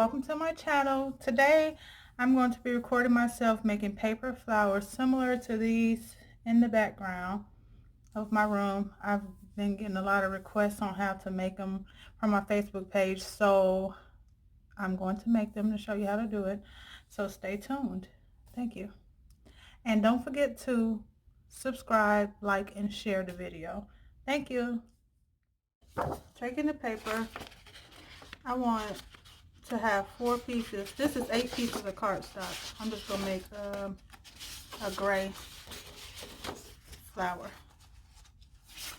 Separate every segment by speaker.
Speaker 1: welcome to my channel. Today I'm going to be recording myself making paper flowers similar to these in the background of my room. I've been getting a lot of requests on how to make them from my Facebook page, so I'm going to make them to show you how to do it. So stay tuned. Thank you. And don't forget to subscribe, like, and share the video. Thank you. Taking the paper, I want to have 4 pieces. This is 8 pieces of cardstock. I'm just going to make a gray flower.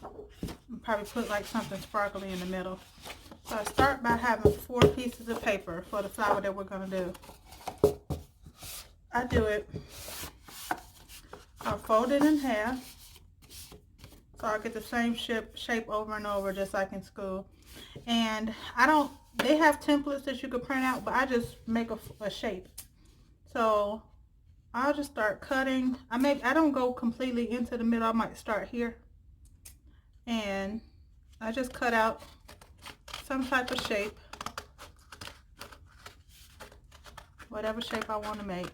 Speaker 1: I'll probably put like something sparkly in the middle. So I start by having 4 pieces of paper for the flower that we're going to do. I do it, I'll fold it in half so I get the same shape over and over, just like in school. And they have templates that you can print out, but I just make a shape. So I'll just start cutting. I don't go completely into the middle. I might start here. And I just cut out some type of shape. Whatever shape I want to make.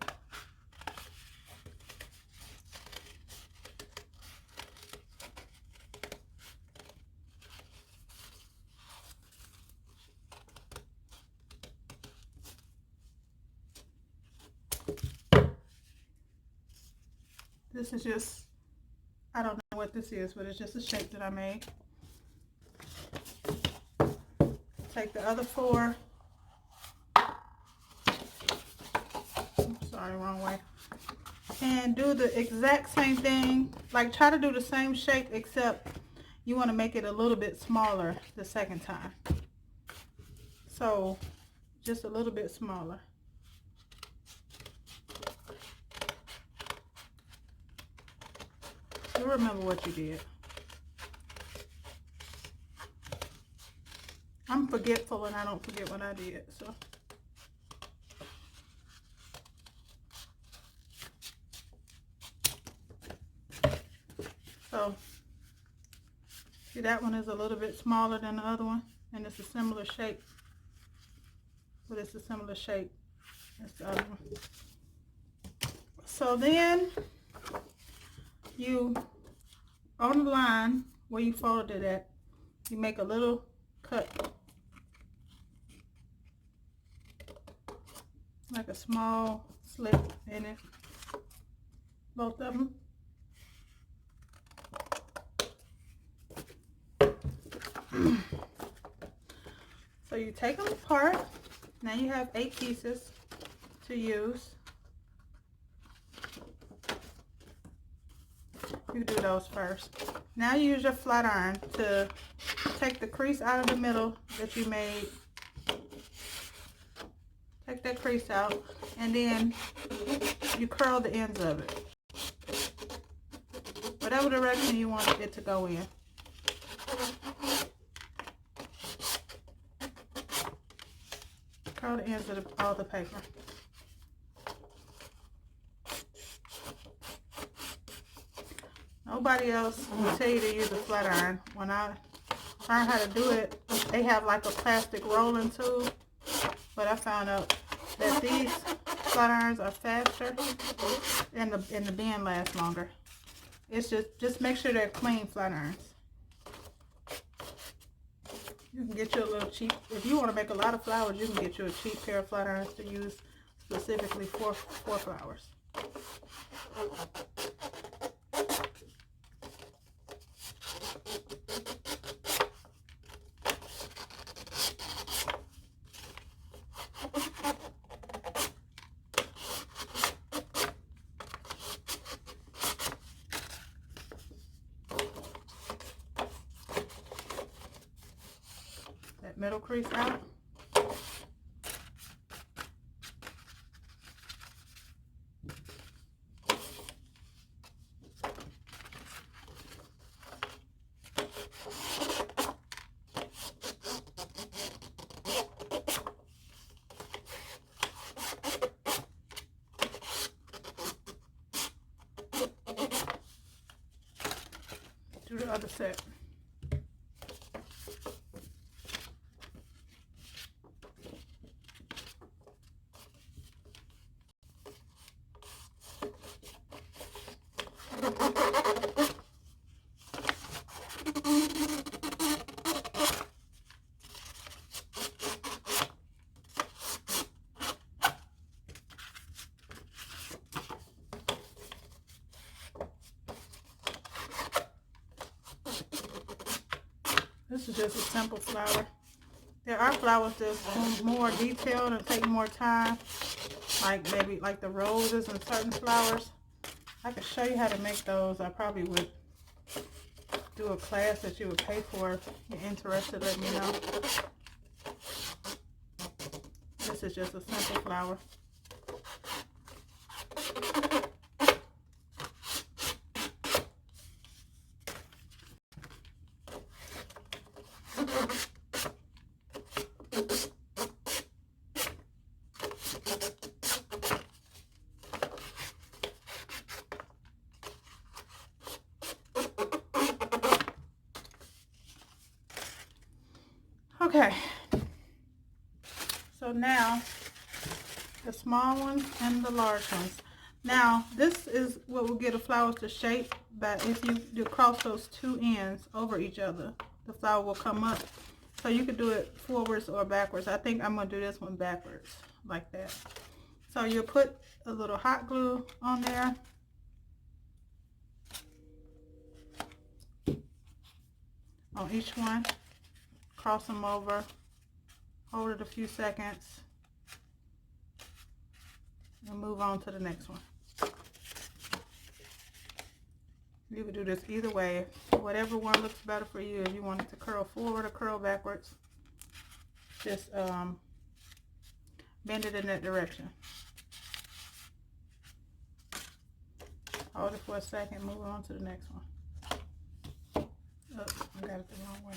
Speaker 1: This is just, I don't know what this is, but it's just a shape that I made. Take the other 4. Oops, sorry, wrong way. And do the exact same thing. Like, try to do the same shape, except you want to make it a little bit smaller the second time. So, just a little bit smaller. You'll remember what you did. I'm forgetful and I don't forget what I did, so. So, see, that one is a little bit smaller than the other one, and it's a similar shape. But it's a similar shape as the other one. So then, on the line where you folded it at, you make a little cut. Like a small slit in it. Both of them. So you take them apart. Now you have 8 pieces to use. You do those first. Now you use your flat iron to take the crease out of the middle that you made. Take that crease out, and then you curl the ends of it. Whatever direction you want it to go in. Curl the ends of all the paper. Nobody else will tell you to use a flat iron. When I learned how to do it, they have like a plastic rolling tool, but I found out that these flat irons are faster and the bend lasts longer. It's just make sure they're clean flat irons. You can get you a little cheap, if you want to make a lot of flowers, you can get you a cheap pair of flat irons to use specifically for flowers. That middle crease out. Do the other set. This is just a simple flower. There are flowers that's more detailed and take more time, like maybe like the roses and certain flowers. I could show you how to make those. I probably would do a class that you would pay for. If you're interested, let me know. This is just a simple flower. Okay, so now the small ones and the large ones. Now this is what will get the flowers to shape, but if you do cross those two ends over each other, the flower will come up. So you could do it forwards or backwards. I think I'm going to do this one backwards, like that. So you'll put a little hot glue on there. On each one. Cross them over. Hold it a few seconds. And move on to the next one. You can do this either way. Whatever one looks better for you. If you want it to curl forward or curl backwards, just bend it in that direction. Hold it for a second, move on to the next one. Oh, I got it the wrong way.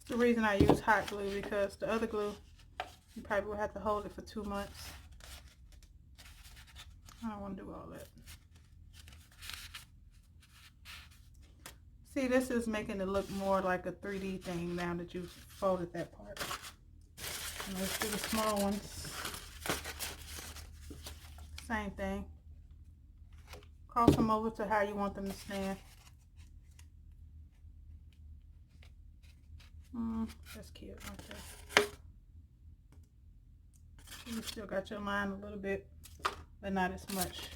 Speaker 1: That's the reason I use hot glue, because the other glue, you probably will have to hold it for 2 months. I don't want to do all that. See, this is making it look more like a 3D thing now that you've folded that part. And let's do the small ones. Same thing. Cross them over to how you want them to stand. That's cute right there. You still got your line a little bit, but not as much.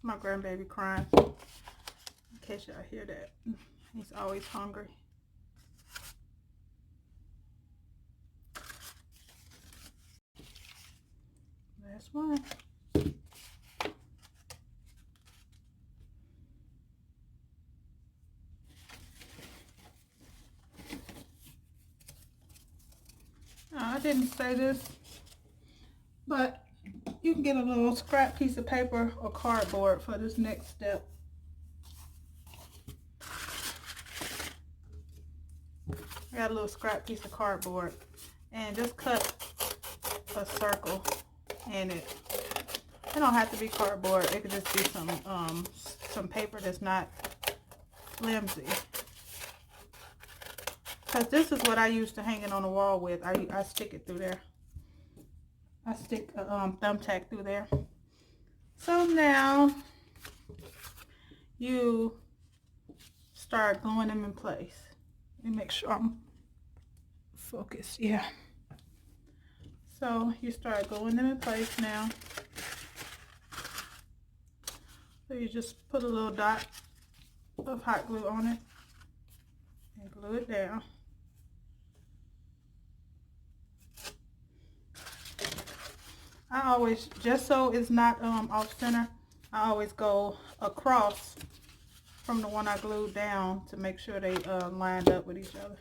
Speaker 1: My grandbaby crying, in case y'all hear that. He's always hungry. Last one. I didn't say this, but you can get a little scrap piece of paper or cardboard for this next step. I got a little scrap piece of cardboard and just cut a circle in it. It don't have to be cardboard. It could just be some paper that's not flimsy. Because this is what I use to hang it on the wall with. I stick it through there. I stick a thumbtack through there. So now you start gluing them in place. Let me make sure I'm focused. Yeah. So you start gluing them in place now. So you just put a little dot of hot glue on it and glue it down. I always, just so it's not off center, I always go across from the one I glued down to make sure they lined up with each other.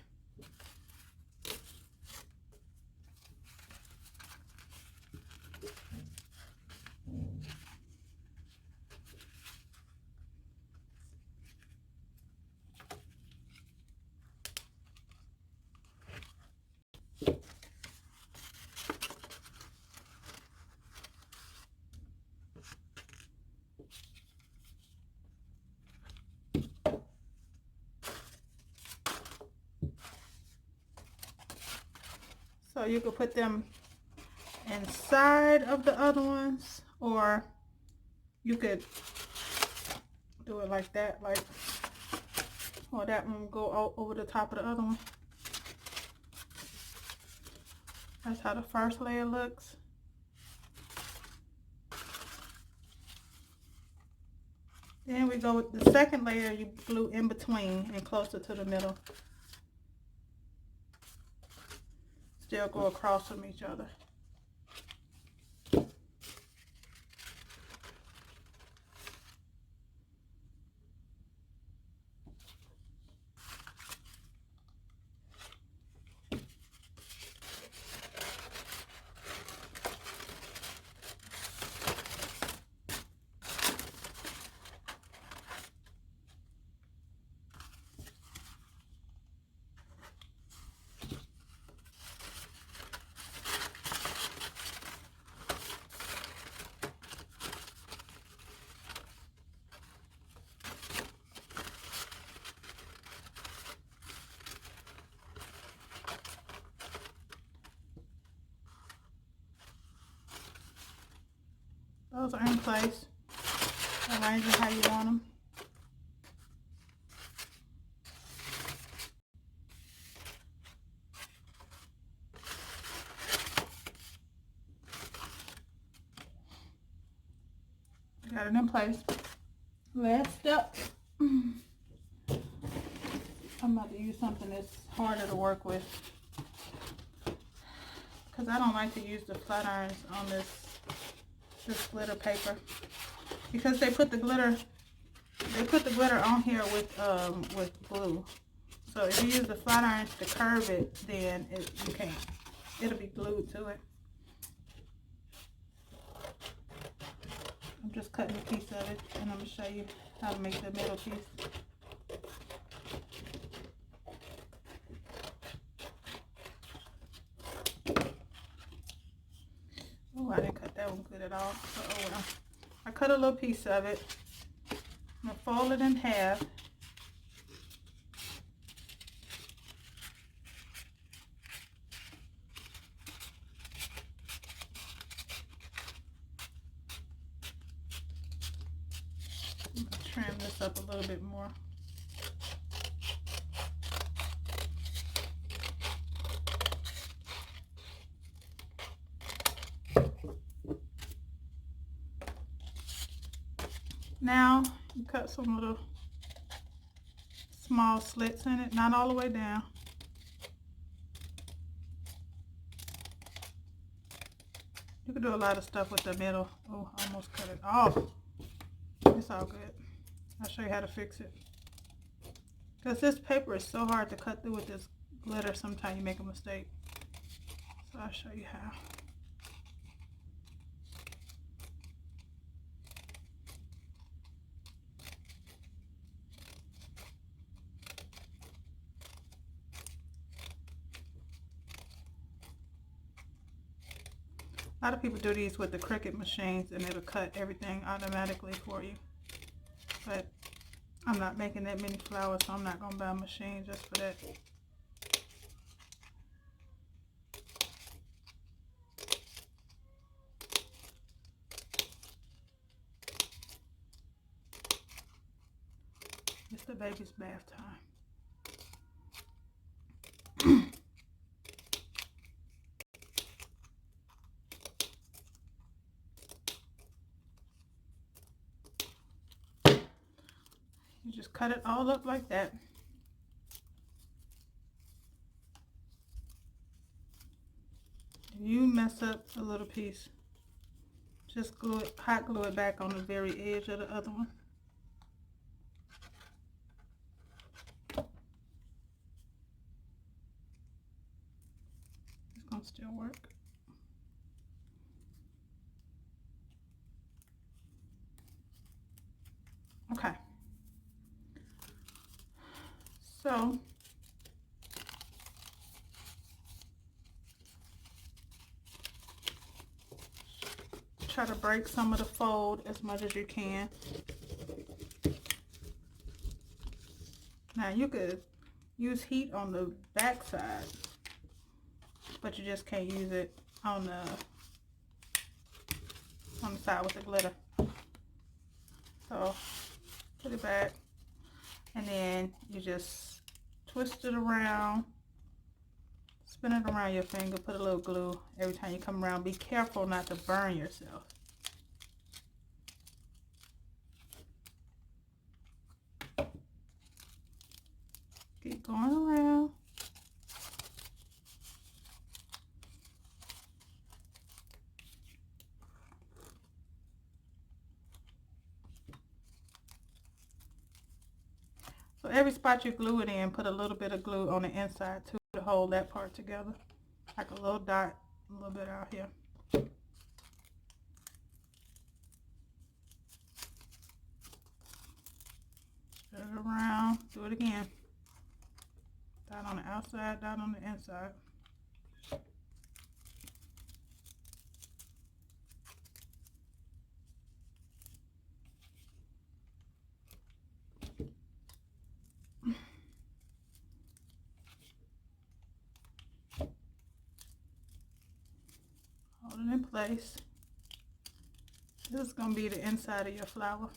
Speaker 1: So you could put them inside of the other ones, or you could do it like that, like, or that one will go over the top of the other one. That's how the first layer looks. Then we go with the second layer. You glue in between and closer to the middle. Still go across from each other. Those are in place. Arrange them how you want them. Got it in place. Last step. I'm about to use something that's harder to work with, because I don't like to use the flat irons on this glitter paper, because they put the glitter on here with glue. So if you use the flat irons to curve it, then you can't. It'll be glued to it. I'm just cutting a piece of it, and I'm going to show you how to make the middle piece. Oh, I didn't cut that one good at all. So, oh well. I cut a little piece of it. I'm going to fold it in half. Trim this up a little bit more. Now you cut some little small slits in it, not all the way down. You can do a lot of stuff with the middle. Oh, I almost cut it off. It's all good. I'll show you how to fix it. Because this paper is so hard to cut through with this glitter, sometimes you make a mistake. So I'll show you how. A lot of people do these with the Cricut machines, and it'll cut everything automatically for you. But I'm not making that many flowers, so I'm not going to buy a machine just for that. It's the baby's bath time. You just cut it all up like that. If you mess up a little piece, just glue it, hot glue it back on the very edge of the other one. It's gonna still work. Okay. So try to break some of the fold as much as you can. Now you could use heat on the back side, but you just can't use it on the side with the glitter. So put it back, and then you just twist it around, spin it around your finger, put a little glue every time you come around. Be careful not to burn yourself. Keep going around. So every spot you glue it in, put a little bit of glue on the inside too to hold that part together. Like a little dot, a little bit out here. Spread it around, do it again. Dot on the outside, dot on the inside. Hold it in place. This is going to be the inside of your flower.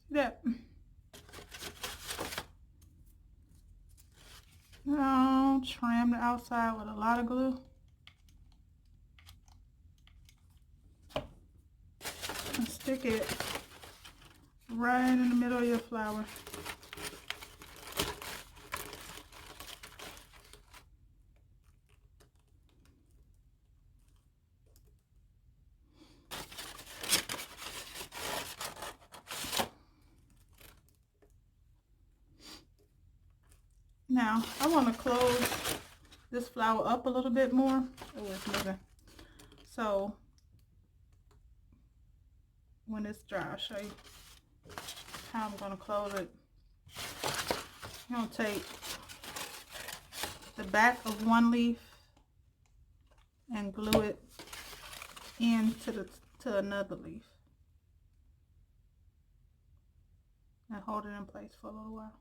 Speaker 1: See that? Now trim the outside with a lot of glue. And stick it right in the middle of your flower. Now, I want to close this flower up a little bit more. Oh, it's moving. So, when it's dry, I'll show you how I'm going to close it. I'm going to take the back of one leaf and glue it into to another leaf. And hold it in place for a little while.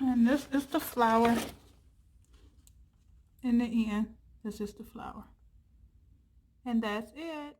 Speaker 1: And this is the flower in the end. This is the flower. And that's it.